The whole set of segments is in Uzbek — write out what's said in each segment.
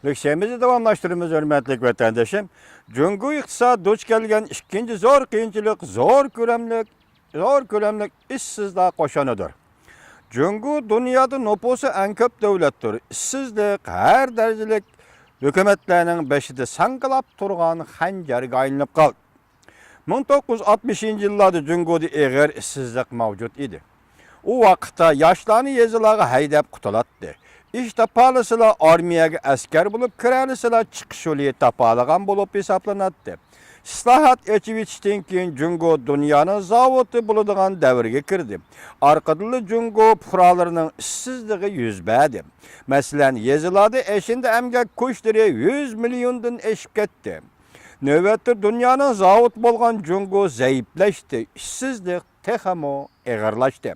Leksiyemizi davamlaştırımız hürmetlik vatandaşım. Cungu iqtisad duç kelgen ikinci zor kıyınçılık, zor kölemlik işsizliğe koşanıdır. Cungu dünyada nüfusu en köp devlettir. İşsizlik her derecelik hükümetlerinin beşide sankılap turgan hancarga aylanıp kaldı. 1960 yıllarda Cungu'da eğer işsizlik mevcut idi. O vakitte yaşlarını yazılağı haydap kutulattı. İşte palısıla armiyaga asker bulup kiralısıla çıkış yolu tapalıgan bulup hesaplanattı. İslahat eçivitişten keyin Cungo dünyanın zavotu bulunduğun devrige kirdi. Arkadılı Cungo puhralarının işsizliği yüzbedi. Mesela yazıladı eşinde emgek kuşları 100 milyondan eşip ketdi. Növbette dünyanın zavut bolgan Cungo zayıflaştı. İşsizlik texamo eğirlaştı.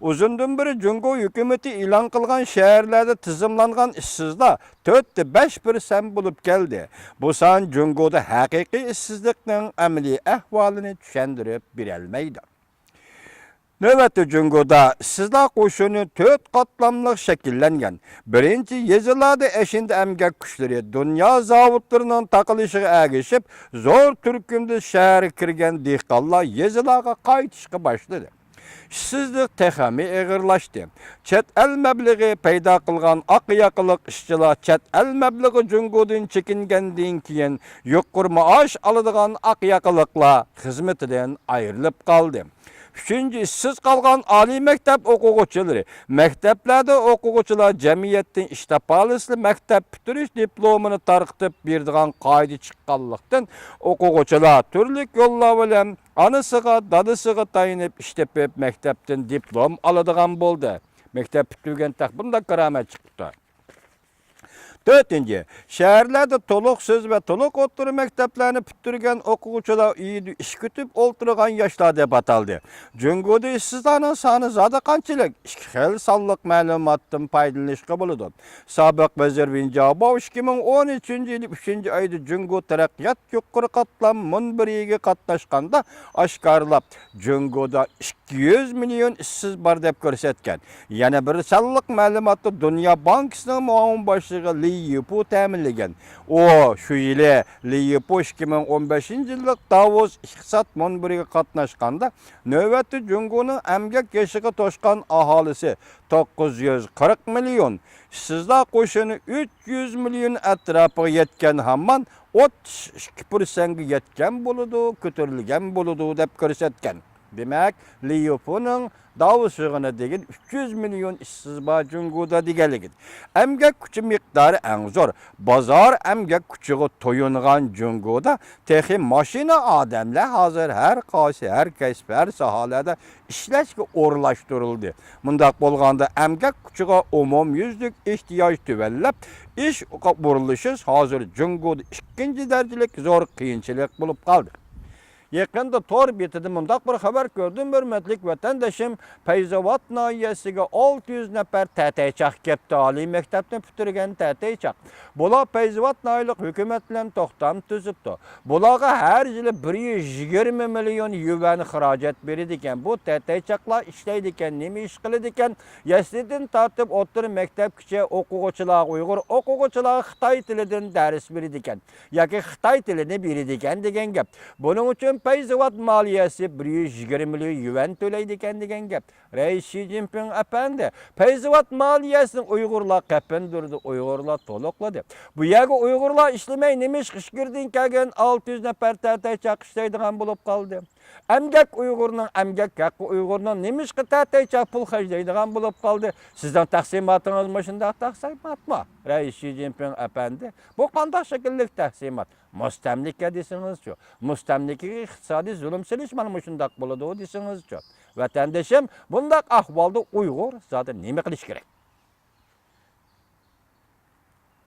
Uzundan beri Cungo hükümeti ilan kılgan şehirlerde tizimlangan işsizler 4-5% bulup geldi. Bu san Cungo'da hakiki işsizlikten ameli ahvalini düşendirip birelmeydi. Növbette Cungo'da işsizler koşunu 4 katlamlık şekillengen. Birinci yazılarda eşinde emgek güçleri dünya zavutlarının takılışığı erişip zor türkümde şehre kirgen dihqallar yazılarga qaytışqa başladı. İşsizlik texami eğirlaştı. Çet el mebleği payda kılgan akıyakılık işçiler çet el mebleği Cungo'dan çekingen keyin yuqur maaş alıdığan akıyakılıkla hizmetinden ayrılıp kaldı. Üçüncü, işsiz kalgan ali mektep okuguçuları. Mekteplerde okuguçular cemiyetten işte palıslı mektep bitiriş diplomunu tarqıtıp birdiğen kaydı çıqqanlıqtan okuguçular türlük yolla bilen anısıga, dadısıga tayınıp iştepip mektepten diplom alıdığan boldu. Mektep bitirgen tak bunda kıramet çıktı. Dördüncü, şehirlerde toluk söz ve toluk otturu mekteplerini bitirgen okuguçular iyi iş kütüp olturgan yaşlar dep ataldı. Cungo'da işsizlerin sanı zada kançılık, xel sanlık malumattan paydalanışqa buludu. Sabık vezir Vinjabov 2013 yılı 3. ayda Cungo teraqqiyat yuqori qatlam munbiriga qatnaşqanda aşkarlap Cungo'da 200 milyon işsiz bar dep görsetken. Yana bir sanlık malumatı Dünya Bankasının muavin başlığı Li Yipu təminlegen. O şu ile Li Yipu 2015 yıllık Davos iqtisat munbiriga qatnaşqanda növbeti Cungo'nun emgek yaşıqı toşqan ahalisi 940 milyon, işsizler koşunu 300 milyon etrafı yetken hamman 32% yetken buludu, kütürülgen buludu dep görsetken. Demek Li Yipu'nun Davos'una degen 300 milyon işsiz var Cungo'da digeligid. Emgek küçü miktarı en zor. Bazar emgek küçüğü toyungan Cungo'da texi maşina adamlar hazır her qaysı, her kesip, her sahalada işleşki orlaştırıldı. Mundaq bolganda emgek küçüğü umum yüzlük ihtiyaç tüvellep, iş buruluşuz hazır Cungo'da ikinci derecelik zor kıyınçılık bulup kaldı. Yakında tor bitidi mundaq bir haber gördüm hürmetlik vatandaşım Peyzavat nahiyesiga 600 nefer tatayçaq kepti ali mektepten bitirgen tatayçaq. Bula Peyzavat nahiylik hükümet bilen toxtam tüzüptü. Bulaga her yılı 120 milyon yuvan xarajat berediken bu tatayçaqlar işleydiken nemi iş qiladiken yaslidin tartib o'tir mektepgacha o'quvchilar Uyg'ur o'quvchilar Xitoy tilidan dars berediken yoki Xitoy tilini berediken degan gap. Buning uchun Peyzavat maliyesi 120 milyon yuvan to'laydigan degan gap. Reis Xi Jinping efendi Peyzavat maliyesini Uyg'urlar qapindirdi, Uyg'urlar to'liqladi. Bu yerga Uyg'urlar ishlamay nemish qish girdin kelgan 600 nafar tataychaq ishlaydigan bo'lib qoldi. Emgek Uyg'urning emgek haqqi Uyg'urning nemish qi tataychaq pul xarjlaydigan bo'lib qoldi. Sizdan taqsimotingiz mashunda taqsimotmi? Reis Xi Jinping efendi bu qanday shakllik taqsimot? Mustamlika desingizchi. Mustamlikaga iqtisodiy zulm silish mana shundaq bo'ladi desingizchi. Vatandaşım bundaq ahvalda Uyg'ur zati nima qilish kerak?